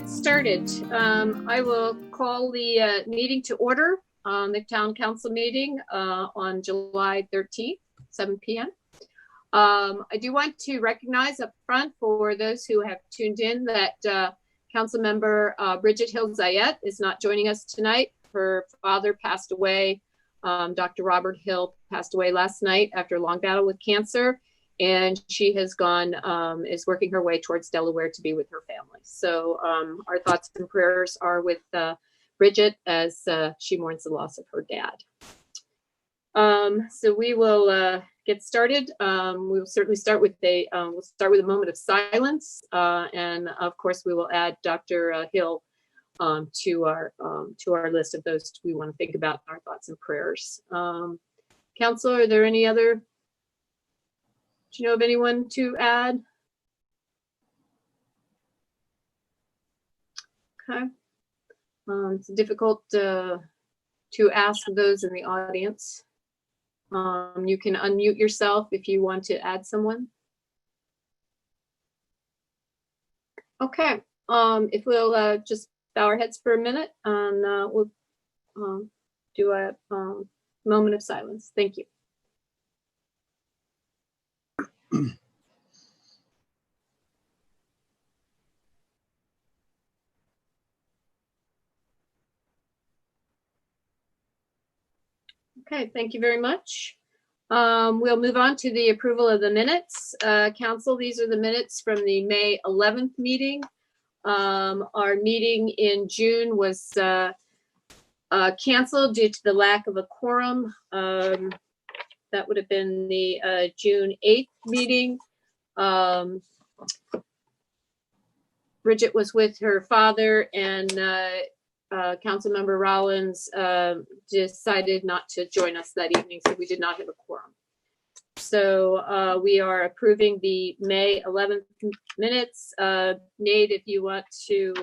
get started. I will call the meeting to order, the town council meeting on July 13th, 7 p.m. I do want to recognize up front for those who have tuned in that council member Bridget Hill-Zayat is not joining us tonight. Her father passed away. Dr. Robert Hill passed away last night after a long battle with cancer. And she has gone, is working her way towards Delaware to be with her family. So our thoughts and prayers are with Bridget as she mourns the loss of her dad. So we will get started. We'll certainly start with a moment of silence, and of course we will add Dr. Hill to our list of those we want to think about in our thoughts and prayers. Council, are there any other? Do you know of anyone to add? Okay. It's difficult to ask those in the audience. You can unmute yourself if you want to add someone. Okay. If we'll just bow our heads for a minute and we'll do a moment of silence. Thank you. Okay, thank you very much. We'll move on to the approval of the minutes. Council, these are the minutes from the May 11th meeting. Our meeting in June was canceled due to the lack of a quorum. That would have been the June 8th meeting. Bridget was with her father, and Councilmember Rollins decided not to join us that evening, so we did not have a quorum. So we are approving the May 11th minutes. Nate, if you want to,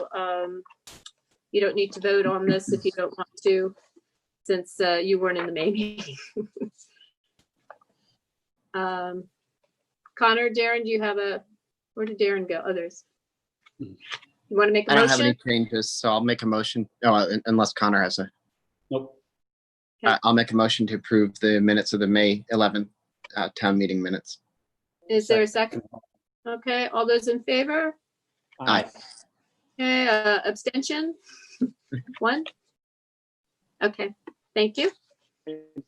you don't need to vote on this if you don't want to, since you weren't in the May meeting. Connor, Darren, do you have where did Darren go? Others? You want to make a motion? I don't have any changes, so I'll make a motion. Oh, unless Connor has a. Nope. Okay. I'll make a motion to approve the minutes of the May 11th town meeting minutes. Is there a second? Okay, all those in favor? Aye. Okay, abstention? One? Okay, thank you.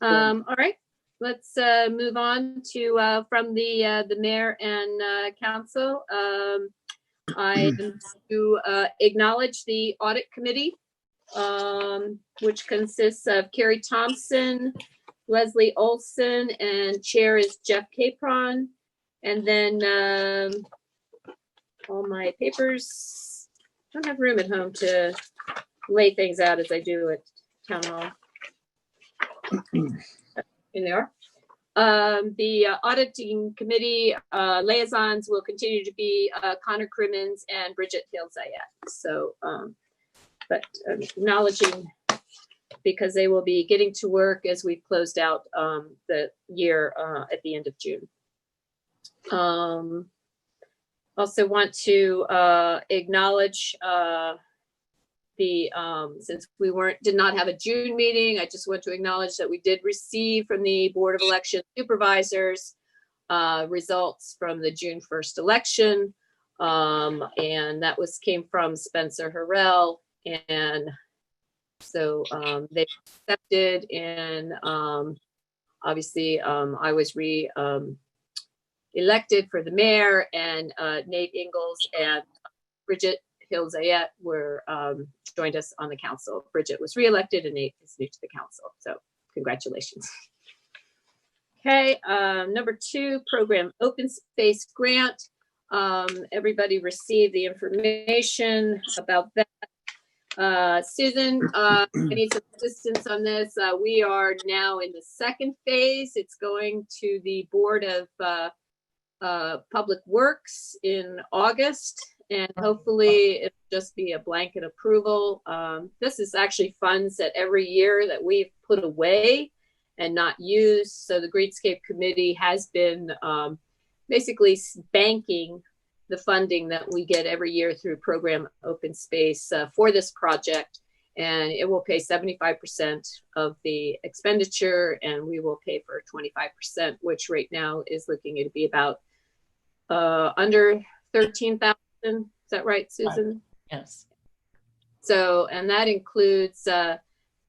All right, let's move on to from the mayor and council. I am to acknowledge the audit committee, which consists of Carrie Thompson, Leslie Olson, and chair is Jeff Capron. And then all my papers, I don't have room at home to lay things out as I do at town hall. Here they are. The auditing committee liaisons will continue to be Connor Crimmins and Bridget Hill-Zayat. So, but acknowledging because they will be getting to work as we've closed out the year at the end of June. Also want to acknowledge since we did not have a June meeting, I just want to acknowledge that we did receive from the Board of Election Supervisors results from the June 1st election. And that came from Spencer Harrell. And so they accepted, and obviously I was elected for the mayor, and Nate Ingalls and Bridget Hill-Zayat were joined us on the council. Bridget was reelected and Nate is new to the council. So congratulations. Okay, number 2, program open space grant. Everybody received the information about that. Susan, I need some assistance on this. We are now in the second phase. It's going to the Board of Public Works in August, and hopefully it'll just be a blanket approval. This is actually funds that every year that we've put away and not used. So the Greenscape Committee has been basically banking the funding that we get every year through program Open Space for this project. And it will pay 75% of the expenditure, and we will pay for 25%, which right now is looking to be about under 13,000. Is that right, Susan? Yes. So, and that includes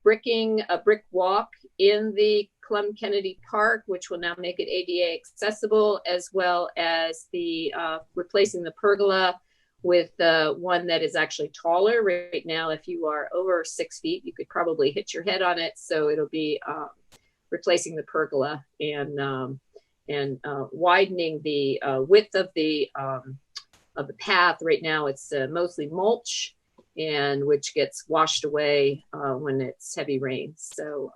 bricking a brick walk in the Clum-Kennedy Park, which will now make it ADA accessible, as well as the replacing the pergola with one that is actually taller. Right now, if you are over 6 feet, you could probably hit your head on it. So it'll be replacing the pergola and widening the width of the path. Right now, it's mostly mulch, and which gets washed away when it's heavy rain. So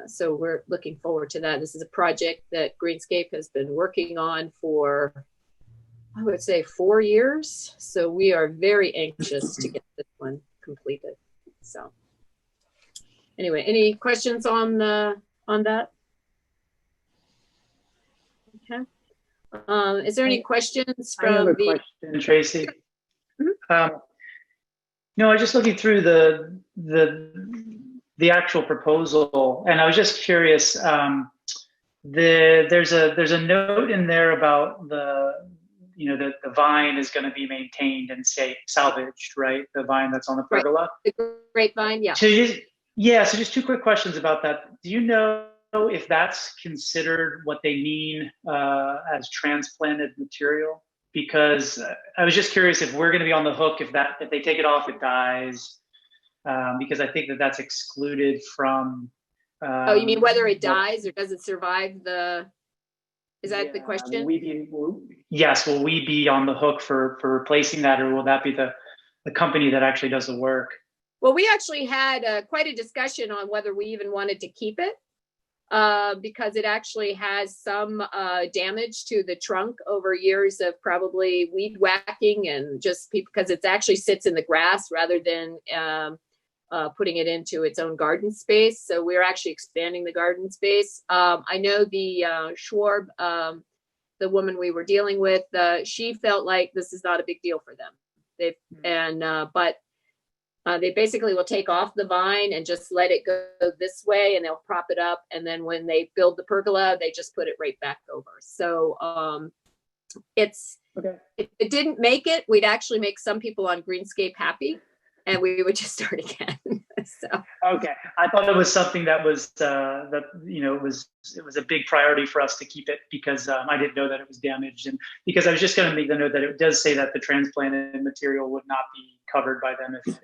so we're looking forward to that. This is a project that Greenscape has been working on for, I would say, 4 years. So we are very anxious to get this one completed. So anyway, any questions on that? Okay. Is there any questions from I have a the question, Tracy. Mhm. No, I was just looking through the actual proposal, and I was just curious. There's a note in there about the vine is going to be maintained and salvaged, right? The vine that's on the pergola. the grapevine? Yeah. So just two quick questions about that. Do you know if that's considered what they mean as transplanted material? Because I was just curious if we're going to be on the hook if they take it off, it dies. Because I think that's excluded from. Oh, you mean whether it dies or does it survive the? Is that the question? Yes. Will we be on the hook for replacing that, or will that be the company that actually does the work? Well, we actually had quite a discussion on whether we even wanted to keep it because it actually has some damage to the trunk over years of probably weed whacking and just because it actually sits in the grass rather than putting it into its own garden space. So we're actually expanding the garden space. I know the Schwab, the woman we were dealing with, she felt like this is not a big deal for them. But they basically will take off the vine and just let it go this way, and they'll prop it up. And then when they build the pergola, they just put it right back over. So it's okay. If it didn't make it, we'd actually make some people on Greenscape happy, and we would just start again. So okay, I thought it was something that was it was a big priority for us to keep it because I didn't know that it was damaged, and because I was just going to make the note that it does say that the transplanted material would not be covered by them if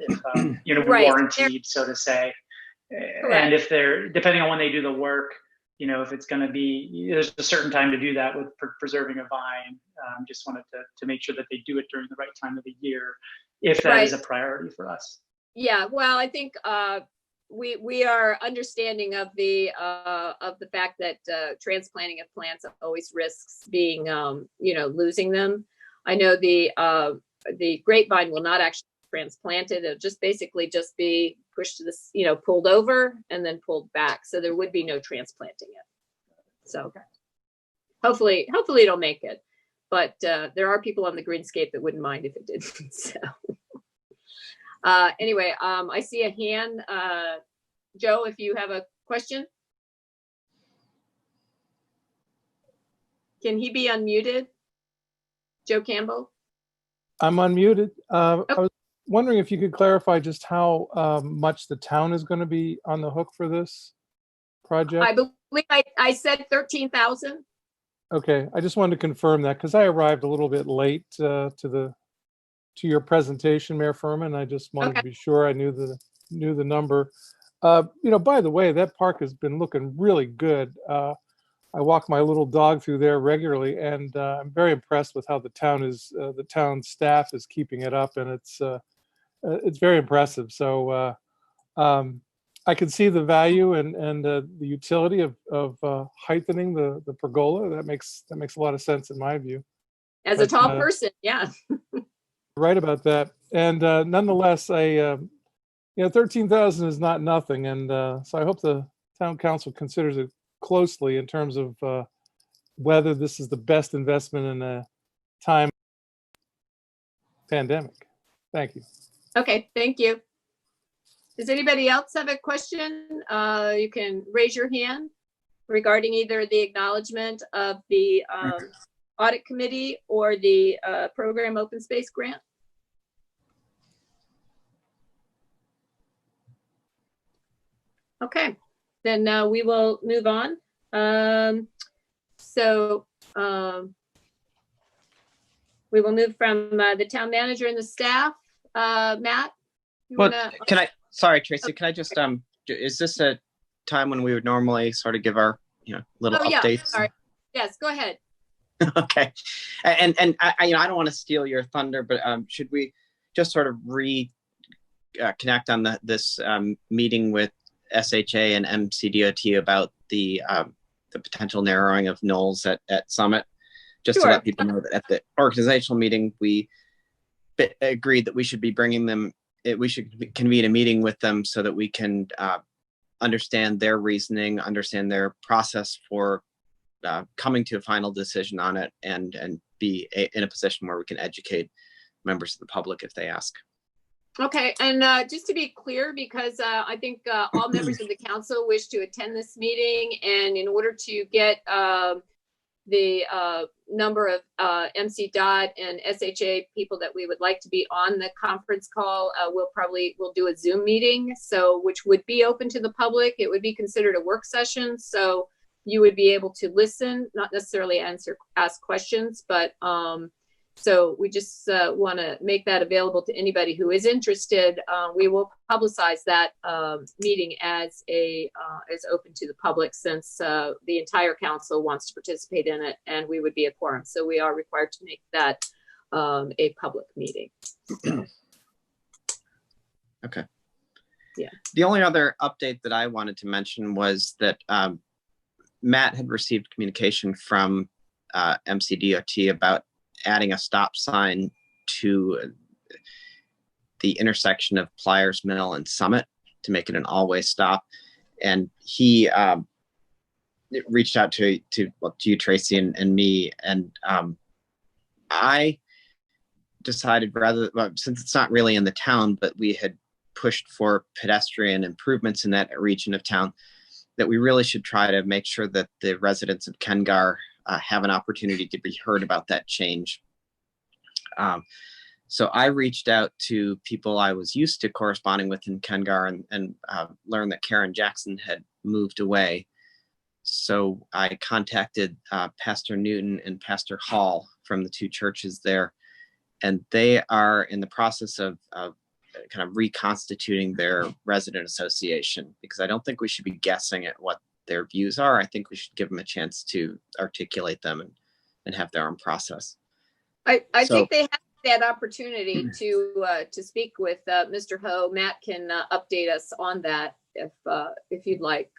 right. warranted, so to say. Correct. And if they're depending on when they do the work, if it's going to be, there's a certain time to do that with preserving a vine. Just wanted to make sure that they do it during the right time of the year, if that is a priority for us. Yeah, well, I think we are understanding of the fact that transplanting of plants always risks being losing them. I know the grapevine will not actually be transplanted. It'll just basically be pushed to this, pulled over and then pulled back. So there would be no transplanting it. So hopefully it'll make it. But there are people on the Greenscape that wouldn't mind if it didn't. So anyway, I see a hand. Joe, if you have a question. Can he be unmuted? Joe Campbell? I'm unmuted. I was wondering if you could clarify just how much the town is going to be on the hook for this project. I believe I said 13,000. Okay, I just wanted to confirm that because I arrived a little bit late to your presentation, Mayor Furman. I just wanted to be sure I knew the number. By the way, that park has been looking really good. I walk my little dog through there regularly, and I'm very impressed with how the town staff is keeping it up, and it's very impressive. So I can see the value and the utility of heightening the pergola. That makes a lot of sense in my view. As a tall person, yeah. Right about that. And nonetheless, 13,000 is not nothing, and so I hope the town council considers it closely in terms of whether this is the best investment time pandemic. Thank you. Okay, thank you. Does anybody else have a question? You can raise your hand regarding either the acknowledgement of the audit committee or the program open space grant. Okay, then we will move on. We will move from the town manager and the staff. Matt, you Well, wanna? can I, sorry, Tracy, can I just, is this a time when we would normally sort of give our, little Oh, yeah, updates? sorry. Yes, go ahead. Okay. And I, I don't want to steal your thunder, but should we just sort of connect on this meeting with SHA and MCDOT about the potential narrowing of knolls at Summit? Just Sure. to let people know that at the organizational meeting, we agreed that we should be bringing them, we should convene a meeting with them so that we can understand their reasoning, understand their process for coming to a final decision on it, and be in a position where we can educate members of the public if they ask. Okay, and just to be clear, because I think all members of the council wish to attend this meeting, and in order to get the number of MC.DOT and SHA people that we would like to be on the conference call, we'll do a Zoom meeting, so which would be open to the public. It would be considered a work session, so you would be able to listen, not necessarily ask questions, but so we just want to make that available to anybody who is interested. We will publicize that meeting as open to the public, since the entire council wants to participate in it, and we would be a quorum. So we are required to make that a public meeting. Okay. Yeah. The only other update that I wanted to mention was that Matt had received communication from MCDOT about adding a stop sign to the intersection of Pliers Mill and Summit to make it an all-way stop. And he reached out to you, Tracy, and me. And I decided since it's not really in the town, but we had pushed for pedestrian improvements in that region of town, that we really should try to make sure that the residents of Kengar have an opportunity to be heard about that change. So I reached out to people I was used to corresponding with in Kengar, and learned that Karen Jackson had moved away. So I contacted Pastor Newton and Pastor Hall from the two churches there, and they are in the process of kind of reconstituting their resident association, because I don't think we should be guessing at what their views are. I think we should give them a chance to articulate them and have their own process. I think they have that opportunity to speak with Mr. Ho. Matt can update us on that if you'd like.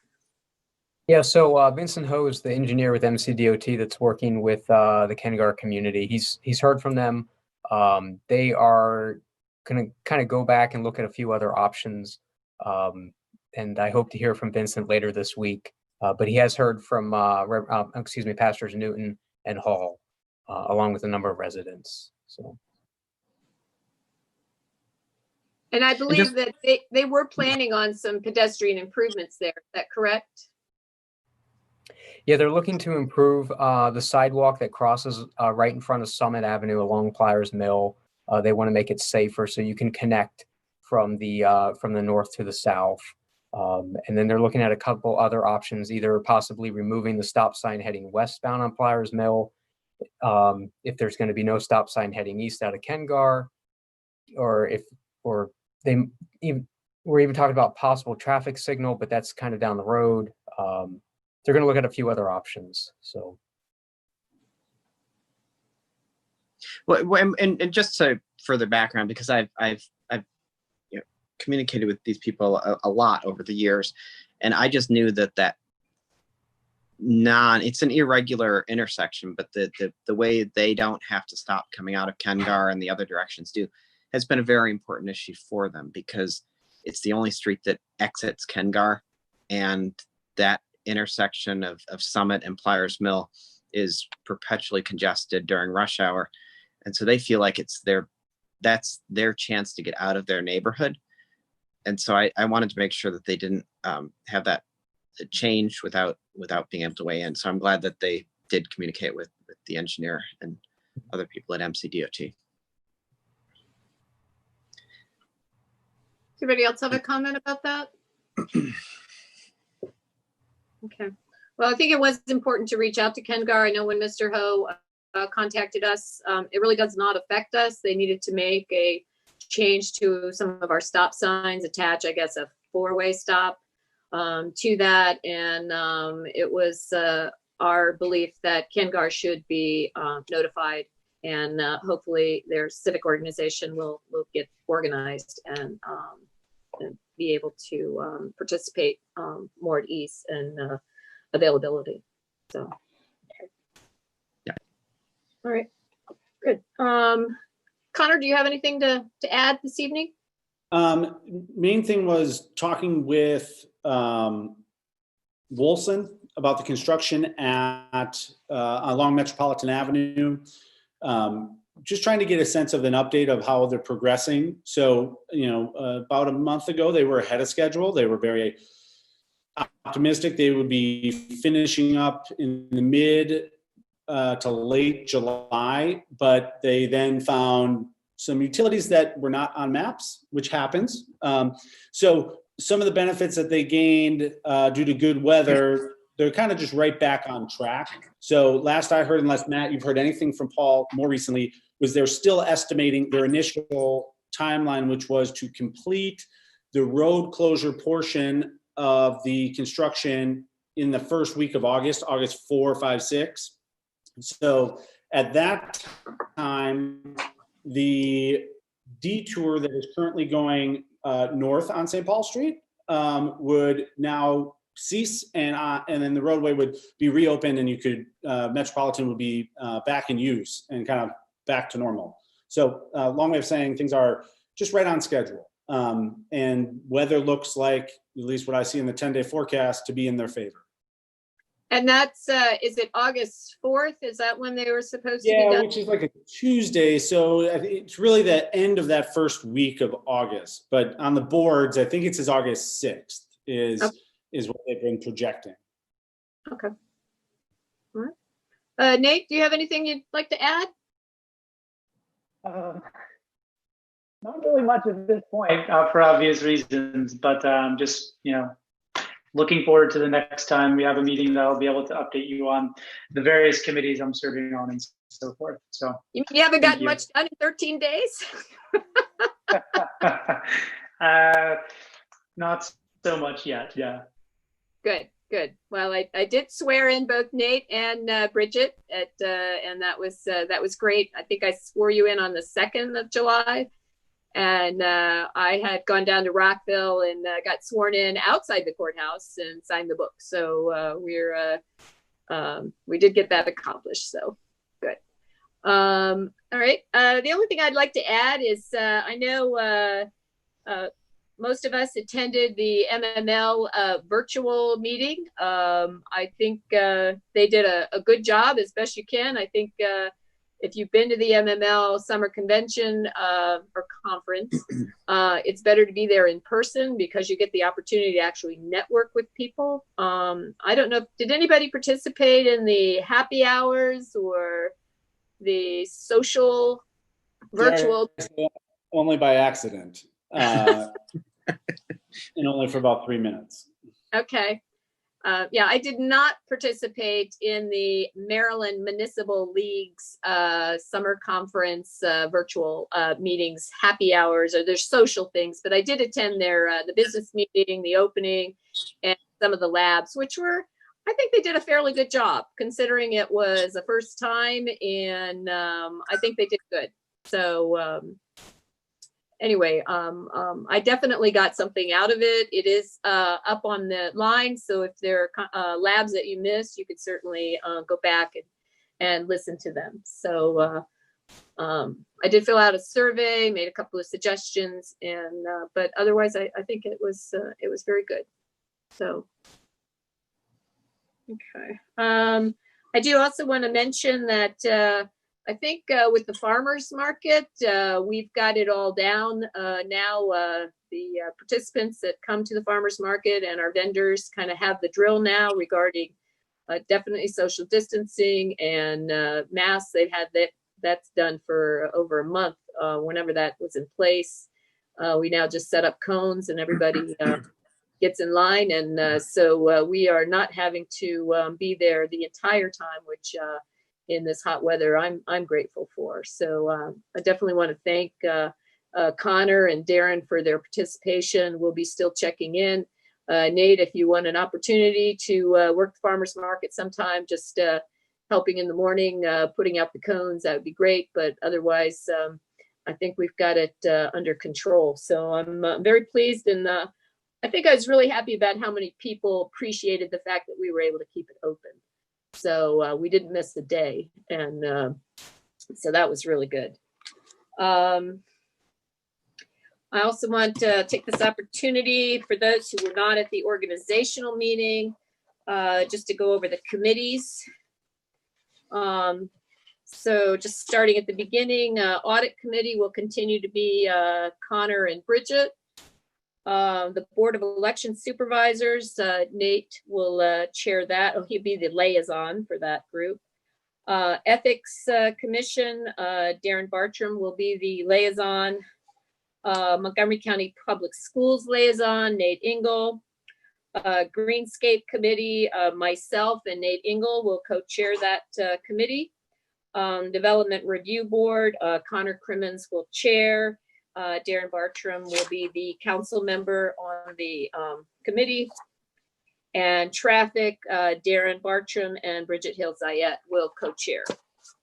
Yeah, so Vincent Ho is the engineer with MCDOT that's working with the Kengar community. He's heard from them. They are going to kind of go back and look at a few other options. And I hope to hear from Vincent later this week. But he has heard from, Pastors Newton and Hall, along with a number of residents. So. And I believe that they were planning on some pedestrian improvements there. Is that correct? Yeah, they're looking to improve the sidewalk that crosses right in front of Summit Avenue along Pliers Mill. They want to make it safer so you can connect from the north to the south. And then they're looking at a couple other options, either possibly removing the stop sign heading westbound on Pliers Mill, if there's going to be no stop sign heading east out of Kengar, or we're even talking about possible traffic signal, but that's kind of down the road. They're going to look at a few other options. So. Well, and just to further background, because I've communicated with these people a lot over the years, and I just knew that it's an irregular intersection, but the way they don't have to stop coming out of Kengar and the other directions has been a very important issue for them, because it's the only street that exits Kengar, and that intersection of Summit and Pliers Mill is perpetually congested during rush hour. And so they feel like that's their chance to get out of their neighborhood. And so I wanted to make sure that they didn't have that change without being able to weigh in. So I'm glad that they did communicate with the engineer and other people at MCDOT. Does anybody else have a comment about that? Okay. Well, I think it was important to reach out to KenGAR. I know when Mr. Ho contacted us, it really does not affect us. They needed to make a change to some of our stop signs, attach, I guess, a four-way stop to that. And it was our belief that KenGAR should be notified, and hopefully their civic organization will get organized and be able to participate more at ease and availability. So, yeah. All right, good. Connor, do you have anything to add this evening? Main thing was talking with Wolson about the construction at along Metropolitan Avenue. Just trying to get a sense of an update of how they're progressing. So, about a month ago, they were ahead of schedule. They were very optimistic they would be finishing up in the mid to late July, but they then found some utilities that were not on maps, which happens. So some of the benefits that they gained due to good weather, they're kind of just right back on track. So last I heard, unless Matt, you've heard anything from Paul more recently, was they're still estimating their initial timeline, which was to complete the road closure portion of the construction in the first week of August 4, 5, 6. So at that time, the detour that is currently going north on St. Paul Street would now cease, and then the roadway would be reopened, and you could Metropolitan would be back in use and kind of back to normal. So long way of saying things are just right on schedule, and weather looks like, at least what I see in the 10-day forecast, to be in their favor. And that's, is it August 4th? Is that when they were supposed to be done? Yeah, which is like a Tuesday. So it's really the end of that first week of August. But on the boards, I think it says August 6th is what they've been projecting. Okay. All right. Nate, do you have anything you'd like to add? Not really much at this point for obvious reasons, but just, looking forward to the next time we have a meeting that I'll be able to update you on the various committees I'm serving on and so forth. So you haven't gotten much done in 13 days? Not so much yet. Yeah. Good. Well, I did swear in both Nate and Bridget and that was great. I think I swore you in on the 2nd of July. And I had gone down to Rockville and got sworn in outside the courthouse and signed the book. So we did get that accomplished. So good. All right. The only thing I'd like to add is I know most of us attended the MML virtual meeting. I think they did a good job as best you can. I think if you've been to the MML summer convention or conference, it's better to be there in person because you get the opportunity to actually network with people. I don't know, did anybody participate in the happy hours or the social virtual? Yeah, only by accident, and only for about 3 minutes. Okay. Yeah, I did not participate in the Maryland Municipal League's summer conference virtual meetings, happy hours, or their social things, but I did attend their the business meeting, the opening, and some of the labs, which were, I think they did a fairly good job considering it was a first time, and I think they did good. So anyway, I definitely got something out of it. It is up on the line, so if there are labs that you missed, you could certainly go back and listen to them. So I did fill out a survey, made a couple of suggestions, and but otherwise, I think it was very good. So okay, I I do also want to mention that I think with the farmers market, we've got it all down now. The participants that come to the farmers market and our vendors kind of have the drill now regarding definitely social distancing and masks. They've had that's done for over a month. Whenever that was in place, we now just set up cones and everybody gets in line, and so we are not having to be there the entire time, which in this hot weather I'm grateful for. So I definitely want to thank Connor and Darren for their participation. We'll be still checking in. Nate, if you want an opportunity to work the farmers market sometime, just helping in the morning, putting out the cones, that would be great. But otherwise, I think we've got it under control. So I'm very pleased, and I think I was really happy about how many people appreciated the fact that we were able to keep it open. So we didn't miss a day, and so that was really good. I also want to take this opportunity for those who were not at the organizational meeting, just to go over the committees. So just starting at the beginning, Audit Committee will continue to be Connor and Bridget. The Board of Election Supervisors, Nate will chair that. Oh, he'll be the liaison for that group. Ethics Commission, Darren Bartram will be the liaison. Montgomery County Public Schools liaison, Nate Engel. Greenscape Committee, myself and Nate Engel will co-chair that committee. Development Review Board, Connor Crimmins will chair. Darren Bartram will be the council member on the committee. And Traffic, Darren Bartram and Bridget Hill-Zayat will co-chair.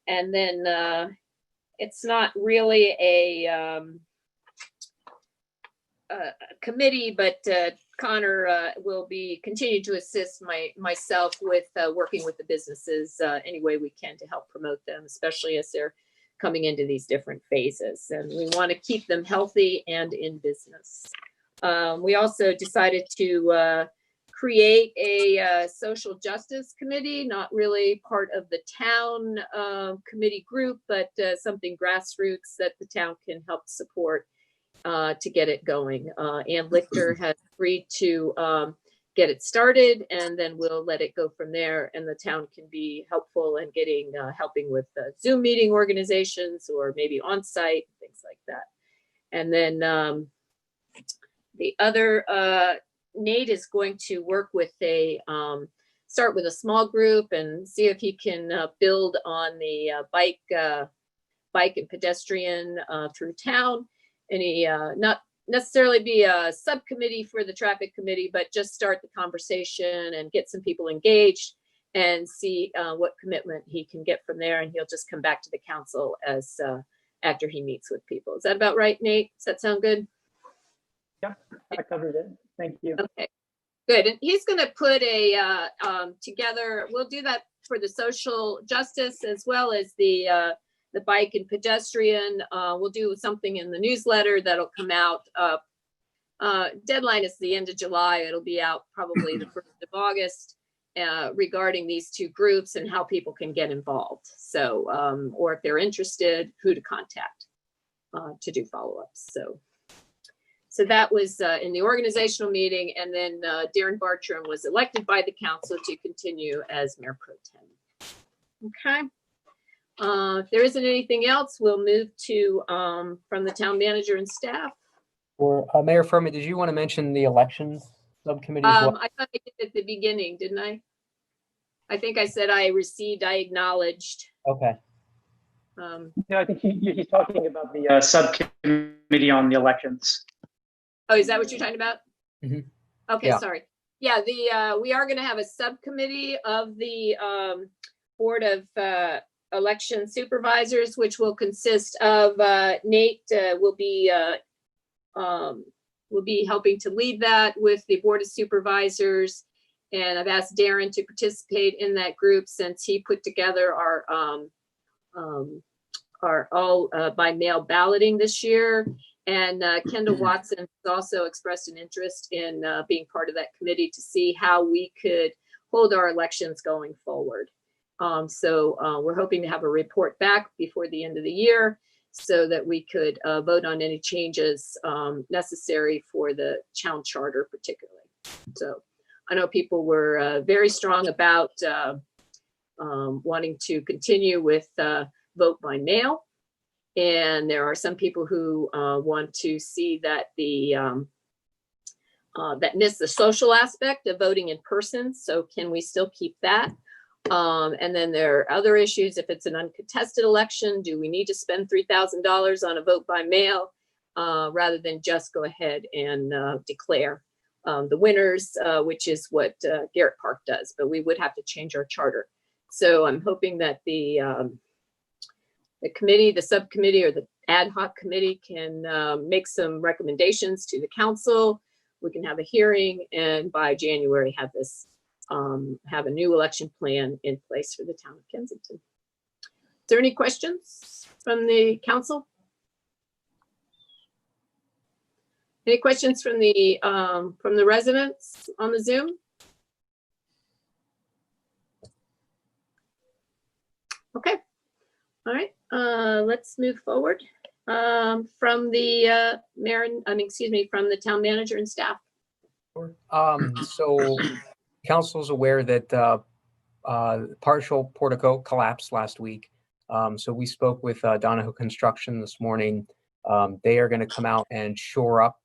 And then it's not really a committee, but Connor will be continue to assist myself with working with the businesses any way we can to help promote them, especially as they're coming into these different phases. And we want to keep them healthy and in business. We also decided to create a social justice committee, not really part of the town committee group, but something grassroots that the town can help support to get it going. Ann Lichter has agreed to get it started, and then we'll let it go from there, and the town can be helpful in getting helping with Zoom meeting organizations or maybe on-site, things like that. And then the other, Nate is going to work with start with a small group and see if he can build on the bike and pedestrian through town. And he not necessarily be a subcommittee for the traffic committee, but just start the conversation and get some people engaged and see what commitment he can get from there. And he'll just come back to the council as after he meets with people. Is that about right, Nate? Does that sound good? Yeah, I covered it. Thank you. Okay, good. And he's going to put a together. We'll do that for the social justice as well as the bike and pedestrian. We'll do something in the newsletter that'll come out. Deadline is the end of July. It'll be out probably the 1st of August regarding these two groups and how people can get involved. So, or if they're interested, who to contact to do follow-ups. So that was in the organizational meeting. And then Darren Bartram was elected by the council to continue as Mayor Pro Tem. Okay. If there isn't anything else, we'll move to from the town manager and staff. Or Mayor Furman, did you want to mention the elections subcommittee as well? I thought I did at the beginning, didn't I? I think I said I acknowledged. Okay. Yeah, I think he's talking about the subcommittee on the elections. Oh, is that what you're talking about? Mm-hmm. Okay, yeah. Sorry. Yeah, we are going to have a subcommittee of the Board of Election Supervisors, which will consist of Nate will be helping to lead that with the Board of Supervisors, and I've asked Darren to participate in that group since he put together our all by mail balloting this year. And Kendall Watson has also expressed an interest in being part of that committee to see how we could hold our elections going forward. So we're hoping to have a report back before the end of the year so that we could vote on any changes necessary for the town charter particularly. So I know people were very strong about wanting to continue with vote by mail. And there are some people who want to see that that miss the social aspect of voting in person. So can we still keep that? And then there are other issues. If it's an uncontested election, do we need to spend $3,000 on a vote by mail rather than just go ahead and declare the winners, which is what Garrett Park does, but we would have to change our charter. So I'm hoping that the committee, the subcommittee, or the ad hoc committee can make some recommendations to the council. We can have a hearing, and by January have this have a new election plan in place for the town of Kensington. Is there any questions from the council? Any questions from the residents on the Zoom? Okay. All right. Let's move forward. From the mayor, from the town manager and staff. So council's aware that partial portico collapsed last week. So we spoke with Donahoe Construction this morning. They are going to come out and shore up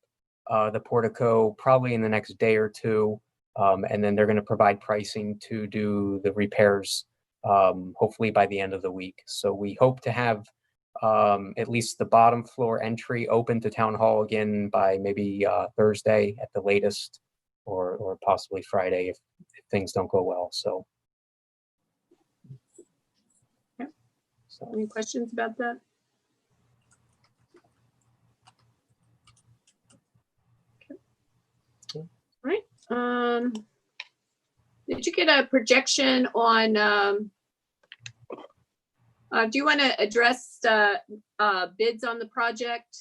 the portico probably in the next day or two. And then they're going to provide pricing to do the repairs hopefully by the end of the week. So we hope to have at least the bottom floor entry open to town hall again by maybe Thursday at the latest, or possibly Friday if things don't go well. So, yeah. Any questions about that? Okay. All right. Did you get a projection on? Do you want to address bids on the project?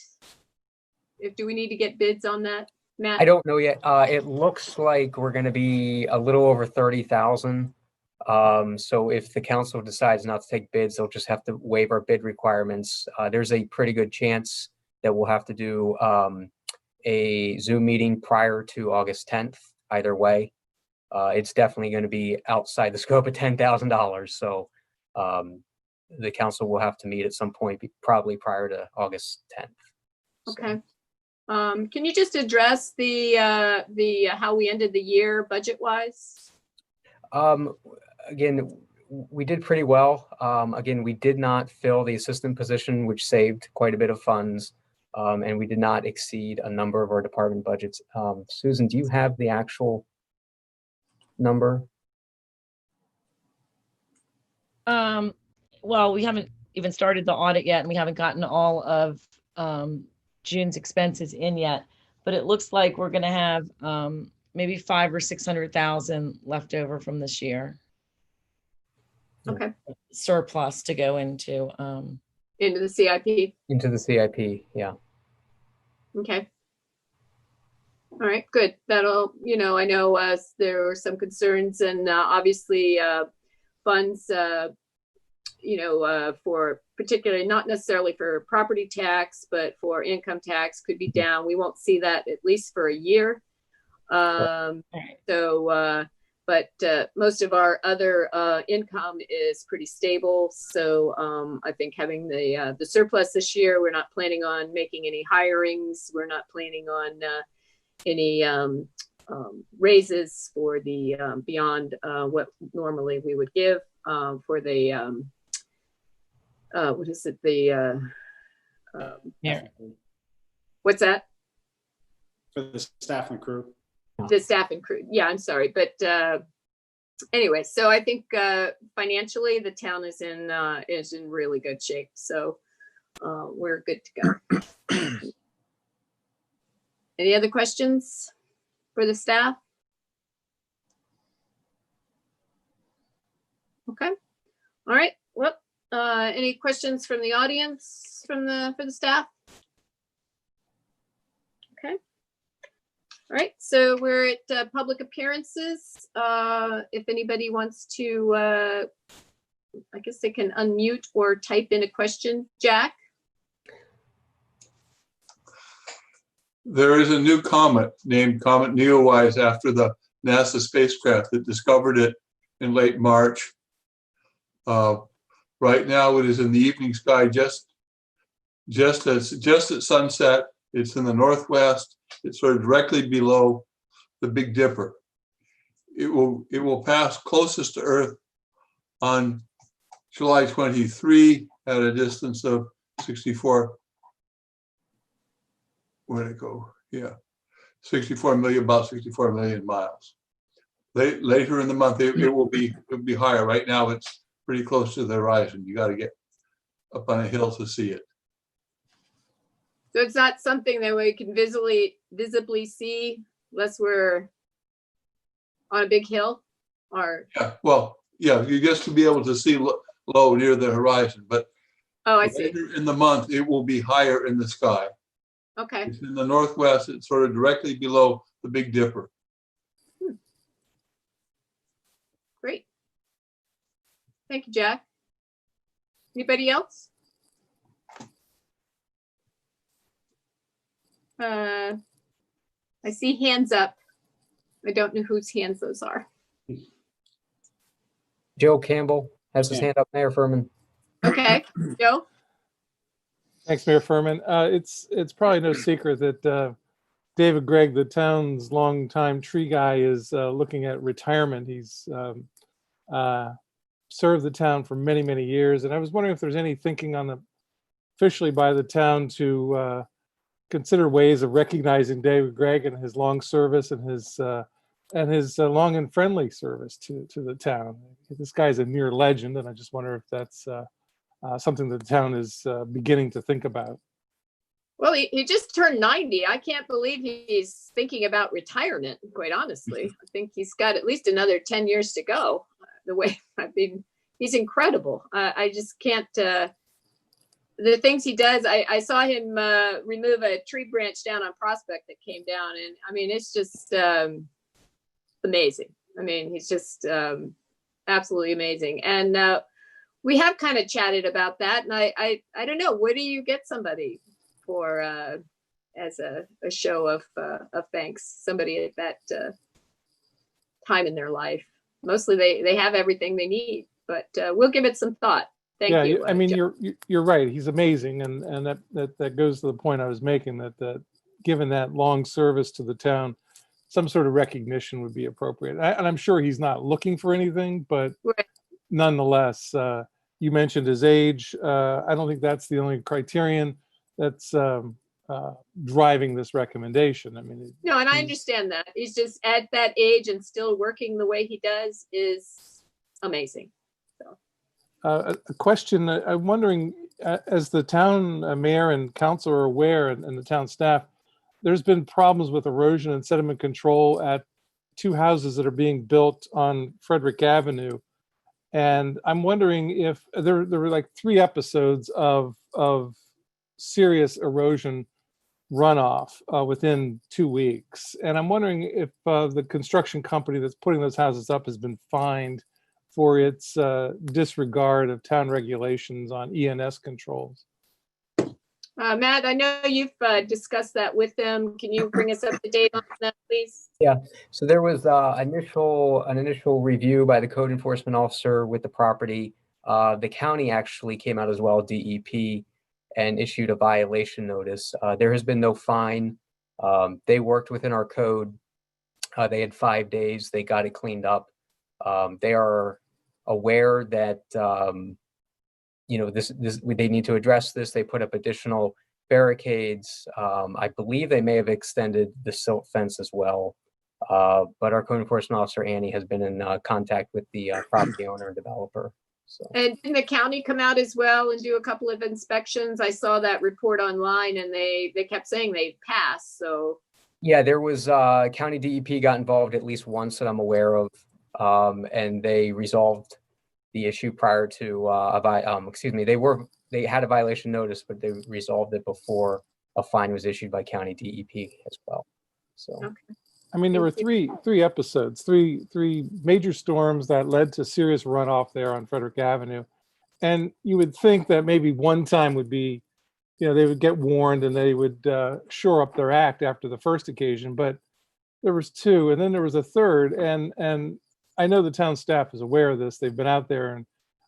Do we need to get bids on that, Matt? I don't know yet. It looks like we're going to be a little over 30,000. So if the council decides not to take bids, they'll just have to waive our bid requirements. There's a pretty good chance that we'll have to do a Zoom meeting prior to August 10th. Either way, it's definitely going to be outside the scope of $10,000. So the council will have to meet at some point, probably prior to August 10th. Okay. Can you just address the how we ended the year budget wise? Again, we did pretty well. Again, we did not fill the assistant position, which saved quite a bit of funds. And we did not exceed a number of our department budgets. Susan, do you have the actual number? Well, we haven't even started the audit yet, and we haven't gotten all of June's expenses in yet. But it looks like we're going to have maybe 500,000 or 600,000 left over from this year. Okay. Surplus to go into the CIP. Into the CIP, yeah. Okay. All right, good. That'll, I know there were some concerns, and obviously funds, for particularly not necessarily for property tax, but for income tax could be down. We won't see that at least for a year. But most of our other income is pretty stable. So I think having the surplus this year, we're not planning on making any hirings. We're not planning on any raises for the beyond what normally we would give for the what is it, the what's that? For the staff and crew. The staff and crew. Yeah, I'm sorry. But anyway, so I think financially the town is in really good shape. So we're good to go. Any other questions for the staff? Okay. All right. Well, any questions from the audience for the staff? Okay. All right, so we're at public appearances. If anybody wants to I guess they can unmute or type in a question. Jack? There is a new comet named Comet Neowise after the NASA spacecraft that discovered it in late March. Right now it is in the evening sky just at sunset. It's in the northwest. It's sort of directly below the Big Dipper. It will pass closest to Earth on July 23 at a distance of 64. Where'd it go? Yeah, 64 million, about 64 million miles. Later in the month, it will be higher. Right now, it's pretty close to the horizon. You got to get up on a hill to see it. So it's not something that we can visibly see unless we're on a big hill, or? Yeah, well, yeah, you just to be able to see low near the horizon, but Oh, I see. later in the month, it will be higher in the sky. Okay. It's in the northwest. It's sort of directly below the Big Dipper. Great. Thank you, Jack. Anybody else? I see hands up. I don't know whose hands those are. Joe Campbell has his hand up, Mayor Furman. Okay, Joe? Thanks, Mayor Furman. It's probably no secret that David Gregg, the town's longtime tree guy, is looking at retirement. He's served the town for many, many years, and I was wondering if there's any thinking officially by the town to consider ways of recognizing David Gregg and his long service and his long and friendly service to the town. This guy's a near legend, and I just wonder if that's something that the town is beginning to think about. Well, he just turned 90. I can't believe he's thinking about retirement, quite honestly. I think he's got at least another 10 years to go. The way, I mean, he's incredible. I just can't, the things he does, I saw him remove a tree branch down on Prospect that came down. And I mean, it's just amazing. I mean, he's just absolutely amazing. And we have kind of chatted about that. And I don't know, where do you get somebody for as a show of thanks, somebody at that time in their life? Mostly they have everything they need, but we'll give it some thought. Thank you. I mean, Joe. you're right. He's amazing, and that goes to the point I was making, that given that long service to the town, some sort of recognition would be appropriate. And I'm sure he's not looking for anything, but Right. nonetheless, you mentioned his age. I don't think that's the only criterion that's driving this recommendation. I mean, No, and I understand that. He's just at that age and still working the way he does is amazing. So. A question, I'm wondering, as the town mayor and council are aware, and the town staff, there's been problems with erosion and sediment control at two houses that are being built on Frederick Avenue. And I'm wondering if there were like 3 episodes of serious erosion runoff within 2 weeks. And I'm wondering if the construction company that's putting those houses up has been fined for its disregard of town regulations on ENS controls. Matt, I know you've discussed that with them. Can you bring us up to date on that, please? Yeah, so there was an initial review by the code enforcement officer with the property. The county actually came out as well, DEP, and issued a violation notice. There has been no fine. They worked within our code. They had 5 days. They got it cleaned up. They are aware that they need to address this. They put up additional barricades. I believe they may have extended the silt fence as well. But our code enforcement officer, Annie, has been in contact with the property owner and developer. So. And didn't the county come out as well and do a couple of inspections? I saw that report online and they kept saying they passed, so. Yeah, there was county DEP got involved at least once that I'm aware of, and they resolved the issue prior to they had a violation notice, but they resolved it before a fine was issued by county DEP as well. So. Okay. I mean, there were three episodes, three major storms that led to serious runoff there on Frederick Avenue. And you would think that maybe one time would be, they would get warned and they would shore up their act after the first occasion. But there was two, and then there was a third. And I know the town staff is aware of this. They've been out there, and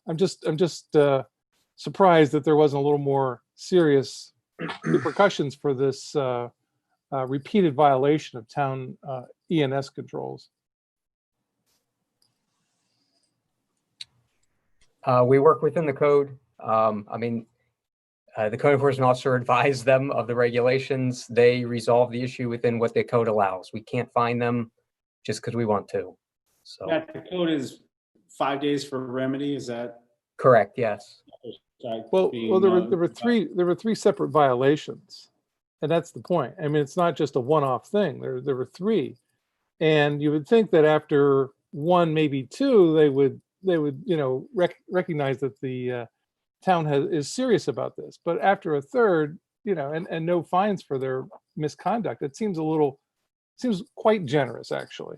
I'm just surprised that there wasn't a little more serious repercussions for this repeated violation of town ENS controls. We work within the code. I mean, the code enforcement officer advised them of the regulations. They resolve the issue within what the code allows. We can't find them just because we want to. So Yeah, the code is 5 days for remedy. Is that correct? Yes. Well, there were three separate violations, and that's the point. I mean, it's not just a one-off thing. There were three, and you would think that after one, maybe two, they would recognize that the town is serious about this. But after a third, and no fines for their misconduct, it seems quite generous, actually,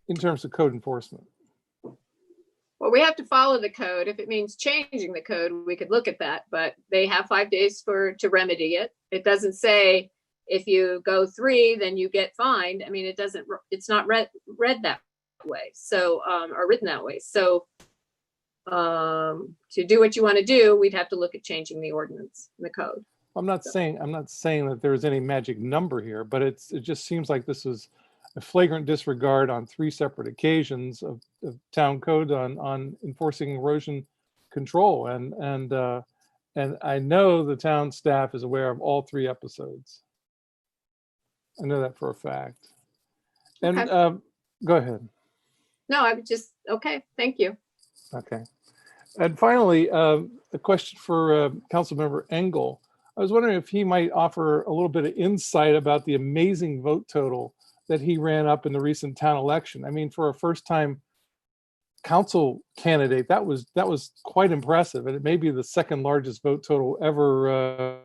in terms of code enforcement. Well, we have to follow the code. If it means changing the code, we could look at that, but they have 5 days to remedy it. It doesn't say if you go 3, then you get fined. I mean, it's not read that way. So, or written that way. So, to do what you want to do, we'd have to look at changing the ordinance and the code. I'm not saying that there's any magic number here, but it just seems like this is a flagrant disregard on 3 separate occasions of town code on enforcing erosion control. And I know the town staff is aware of all 3 episodes. I know that for a fact. And Okay. Go ahead. No, I would just, okay, thank you. Okay. And finally, a question for Councilmember Engel. I was wondering if he might offer a little bit of insight about the amazing vote total that he ran up in the recent town election. I mean, for a first-time council candidate, that was quite impressive, and it may be the second largest vote total ever.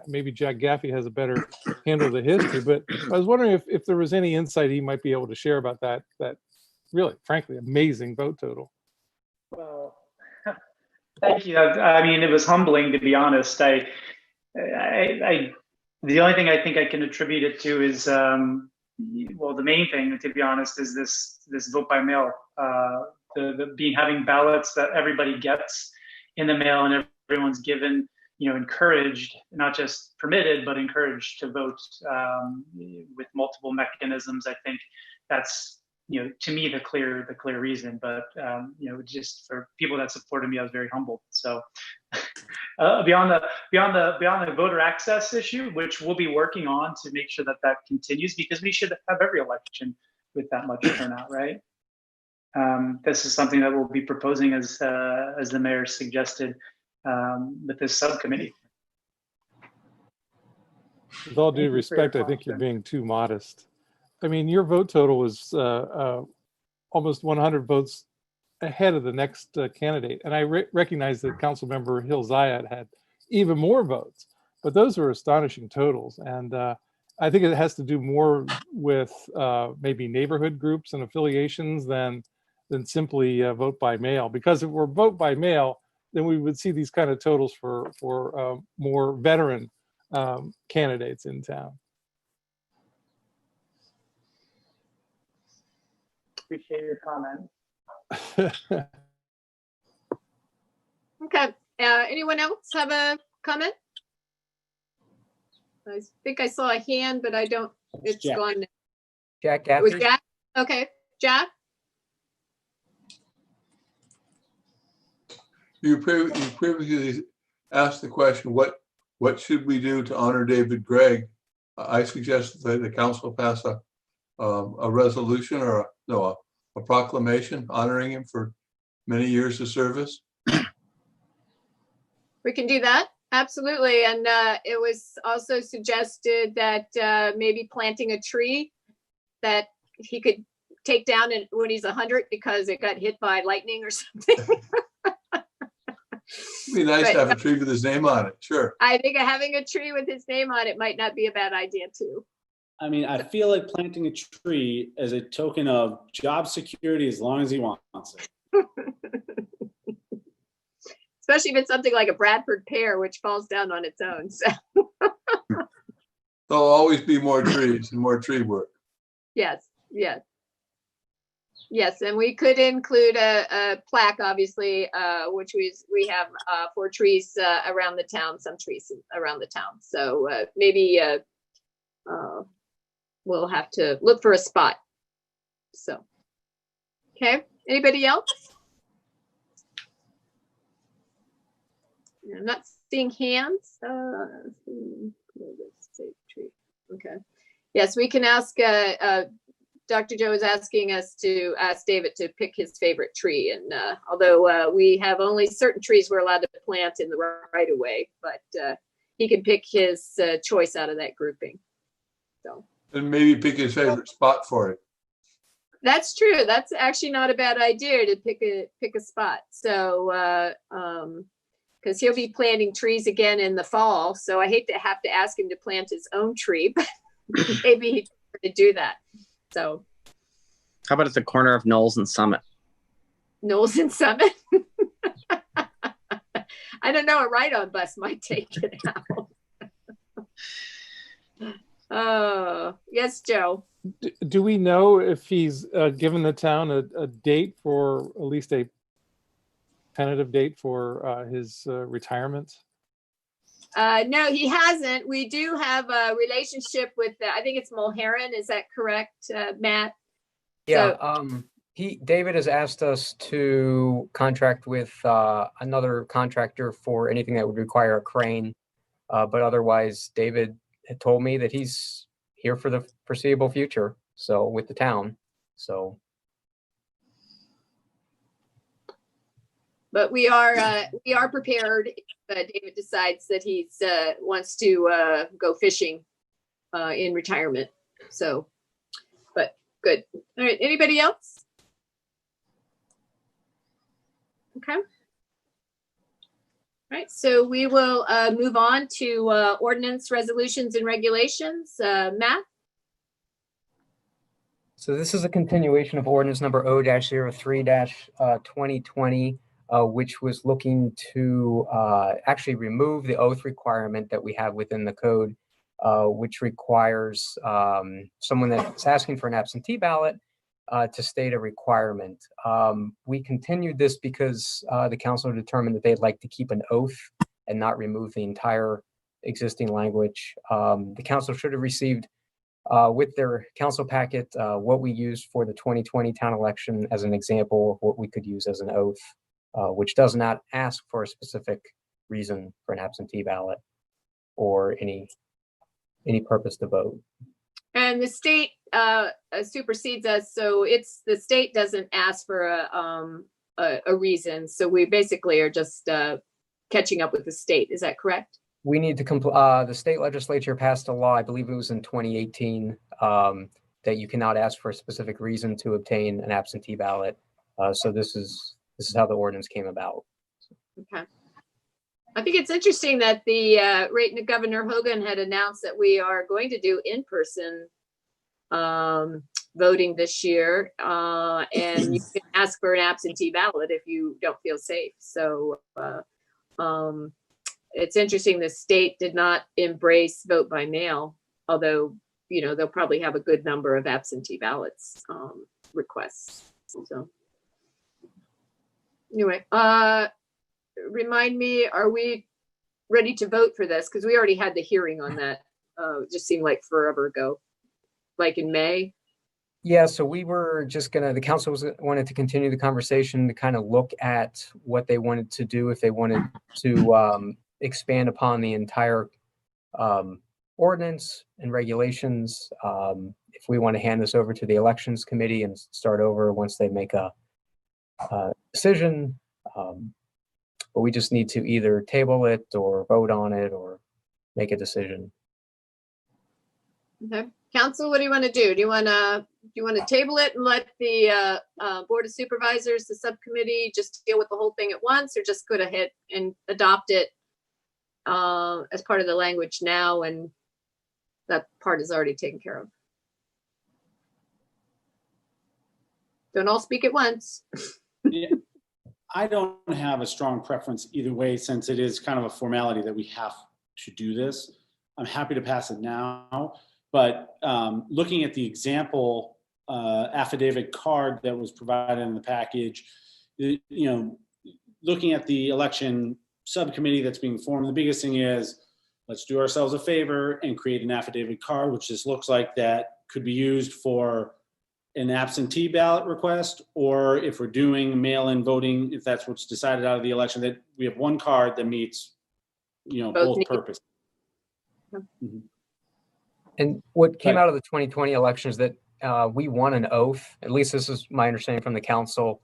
Maybe Jack Gaffey has a better handle of the history, but I was wondering if there was any insight he might be able to share about that really, frankly, amazing vote total. Well, thank you. I mean, it was humbling, to be honest. The only thing I think I can attribute it to is, well, the main thing, to be honest, is this vote by mail. Having ballots that everybody gets in the mail and everyone's given, encouraged, not just permitted, but encouraged to vote with multiple mechanisms. I think that's, to me, the clear reason. But just for people that supported me, I was very humbled. So beyond the voter access issue, which we'll be working on to make sure that continues, because we should have every election with that much turnout, right? This is something that we'll be proposing as the mayor suggested with this subcommittee. With all due respect, I think you're being too modest. I mean, your vote total was almost 100 votes ahead of the next candidate. And I recognize that Councilmember Hill Zayat had even more votes, but those are astonishing totals. And I think it has to do more with maybe neighborhood groups and affiliations than simply vote by mail. Because if we're vote by mail, then we would see these kind of totals for more veteran candidates in town. Appreciate your comment. Okay, anyone else have a comment? I think I saw a hand, but I don't, it's Jack. gone. Jack It was Gaffey. Jack? Okay, Jack? You previously asked the question, what should we do to honor David Gregg? I suggested that the council pass a resolution or a proclamation honoring him for many years of service. We can do that, absolutely. And it was also suggested that maybe planting a tree that he could take down when he's 100 because it got hit by lightning or something. It'd be nice to have a tree with his name on it, sure. I think having a tree with his name on it might not be a bad idea too. I mean, I feel like planting a tree as a token of job security as long as he wants it. Especially if it's something like a Bradford pear, which falls down on its own. So There'll always be more trees and more tree work. yes, yes. Yes, and we could include a plaque, obviously, which we have for trees around the town, some trees around the town. So maybe we'll have to look for a spot. So, okay, anybody else? I'm not seeing hands. Okay. Yes, we can ask, Dr. Joe is asking us to ask David to pick his favorite tree. And although we have only certain trees we're allowed to plant in the right of way, but he can pick his choice out of that grouping. So. And maybe pick his favorite spot for it. That's true. That's actually not a bad idea to pick a spot. So, because he'll be planting trees again in the fall. So I hate to have to ask him to plant his own tree, but maybe he could do that. So. How about at the corner of Knowles and Summit? Knowles and Summit? I don't know, a ride-on bus might take it out. Oh, yes, Joe. Do we know if he's given the town a date for, at least a tentative date for his retirement? No, he hasn't. We do have a relationship with, I think it's Mulherron. Is that correct, Matt? Yeah, so, David has asked us to contract with another contractor for anything that would require a crane. But otherwise, David had told me that he's here for the foreseeable future. So with the town, so. But we are prepared if David decides that he wants to go fishing in retirement. So, but good. All right. Anybody else? Okay. All right. So we will move on to ordinance, resolutions, and regulations. Matt? So this is a continuation of ordinance number O-03-2020. Which was looking to actually remove the oath requirement that we have within the code, which requires someone that's asking for an absentee ballot to state a requirement. We continued this because the council determined that they'd like to keep an oath and not remove the entire existing language. The council should have received with their council packet what we used for the 2020 town election as an example of what we could use as an oath. Which does not ask for a specific reason for an absentee ballot or any purpose to vote. And the state supersedes us, so the state doesn't ask for a reason. So we basically are just catching up with the state. Is that correct? We need to comply. The state legislature passed a law, I believe it was in 2018, that you cannot ask for a specific reason to obtain an absentee ballot. So this is how the ordinance came about. Okay. I think it's interesting that Governor Hogan had announced that we are going to do in-person voting this year, and you can ask for an absentee ballot if you don't feel safe. So it's interesting the state did not embrace vote by mail, although they'll probably have a good number of absentee ballots requests. So. Anyway, remind me, are we ready to vote for this? Because we already had the hearing on that. It just seemed like forever ago, like in May. Yeah, so we were just the council wanted to continue the conversation to kind of look at what they wanted to do, if they wanted to expand upon the entire ordinance and regulations. If we want to hand this over to the elections committee and start over once they make a decision, but we just need to either table it or vote on it or make a decision. Okay, council, what do you want to do? Do you want to table it and let the board of supervisors, the subcommittee, just deal with the whole thing at once, or just go ahead and adopt it as part of the language now and that part is already taken care of. Don't all speak at once. Yeah, I don't have a strong preference either way, since it is kind of a formality that we have to do this. I'm happy to pass it now, but looking at the example affidavit card that was provided in the package, you know, looking at the election subcommittee that's being formed, the biggest thing is, let's do ourselves a favor and create an affidavit card, which just looks like that could be used for an absentee ballot request, or if we're doing mail-in voting, if that's what's decided out of the election, that we have one card that meets, you know, both purposes. Mhm. And what came Right. out of the 2020 election is that we won an oath. At least this is my understanding from the council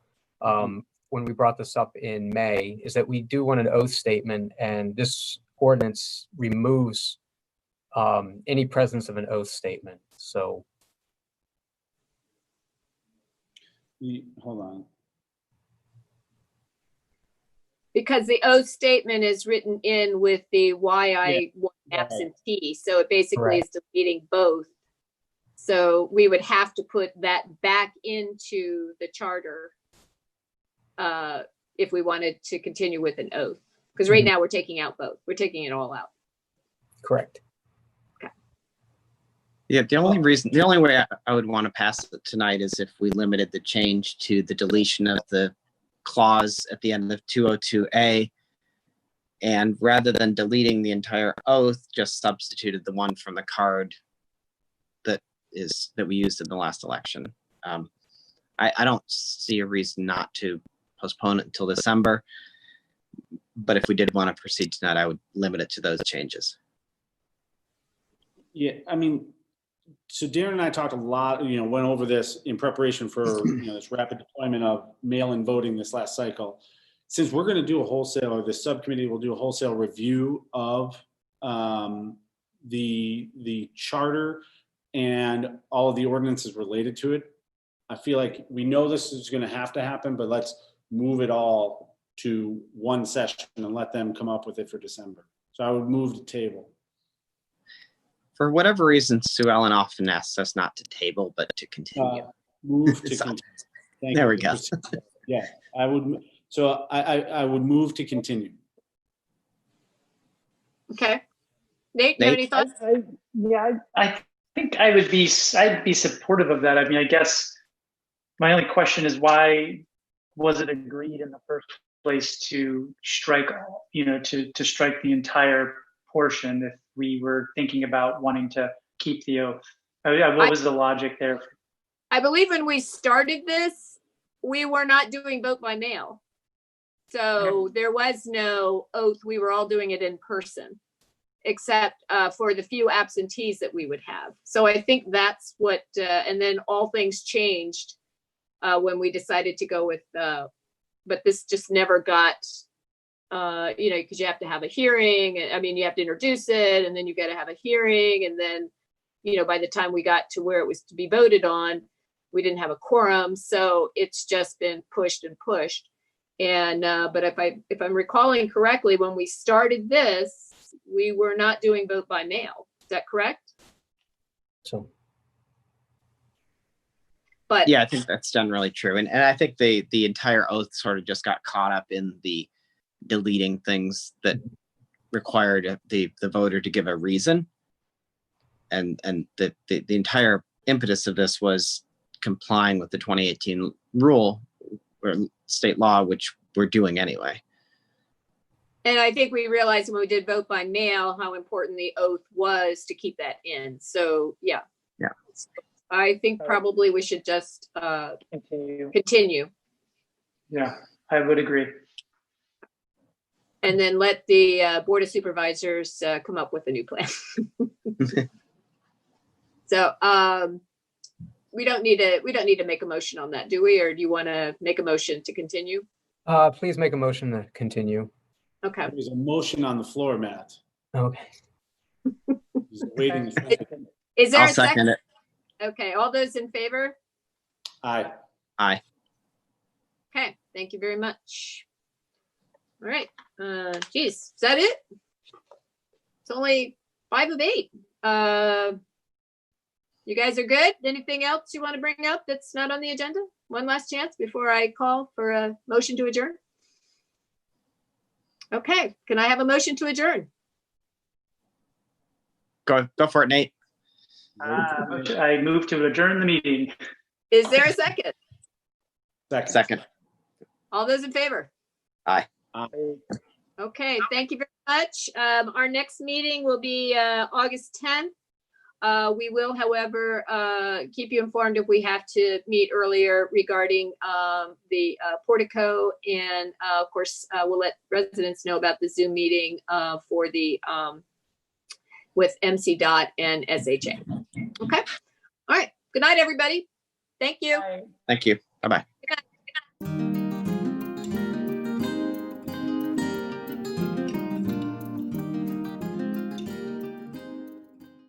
when we brought this up in May, is that we do want an oath statement, and this ordinance removes any presence of an oath statement. So Hold on. Because the oath statement is written in with the why I want absentee. So it basically is deleting both. So we would have to put that back into the charter if we wanted to continue with an oath. Because right now we're taking out both. We're taking it all out. correct. Yeah, the only way I would want to pass it tonight is if we limited the change to the deletion of the clause at the end of 202A, and rather than deleting the entire oath, just substituted the one from the card that we used in the last election. I don't see a reason not to postpone it until December, but if we did want to proceed tonight, I would limit it to those changes. Yeah, I mean, so Darren and I talked a lot, you know, went over this in preparation for, you know, this rapid deployment of mail-in voting this last cycle. Since we're going to do a wholesale, or the subcommittee will do a wholesale review of the charter and all of the ordinances related to it, I feel like we know this is going to have to happen, but let's move it all to one session and let them come up with it for December. So I would move to table. For whatever reason, Sue Ellen often asks us not to table, but to continue. Move to continue. Thank There you. we go. Yeah, I would. So I would move to continue. Okay. Nate, you have any thoughts? I think I'd be supportive of that. I mean, I guess my only question is, why was it agreed in the first place to strike, you know, to strike the entire portion if we were thinking about wanting to keep the oath? What was the logic there? I believe when we started this, we were not doing vote by mail. So there was no oath. We were all doing it in person, except for the few absentees that we would have. So I think that's what, and then all things changed when we decided to go with, but this just never got, you know, because you have to have a hearing. I mean, you have to introduce it, and then you got to have a hearing. And then, you know, by the time we got to where it was to be voted on, we didn't have a quorum. So it's just been pushed and pushed. And, but if I'm recalling correctly, when we started this, we were not doing vote by mail. Is that correct? So, But Yeah, I think that's generally true. And I think the entire oath sort of just got caught up in the deleting things that required the voter to give a reason. And the entire impetus of this was complying with the 2018 rule or state law, which we're doing anyway. And I think we realized when we did vote by mail, how important the oath was to keep that in. So, yeah. Yeah. I think probably we should just continue. Yeah, I would agree. And then let the Board of Supervisors come up with a new plan. So we don't need to make a motion on that, do we? Or do you want to make a motion to continue? please make a motion to continue. Okay. There's a motion on the floor, Matt. Okay. He's waiting. Is there I'll a second? second it. Okay, all those in favor? Aye. Aye. Okay, thank you very much. All right, geez, is that it? It's only 5 of 8. You guys are good? Anything else you want to bring up that's not on the agenda? One last chance before I call for a motion to adjourn. Okay, can I have a motion to adjourn? Go for it, Nate. I move to adjourn the meeting. Is there a second? Second. All those in favor? Aye. Okay, thank you very much. Our next meeting will be August 10th. We will, however, keep you informed if we have to meet earlier regarding the portico. And of course, we'll let residents know about the Zoom meeting for the with MC.Dot and SHA. Okay. All right. Good night, everybody. Thank you. Thank you. Bye-bye.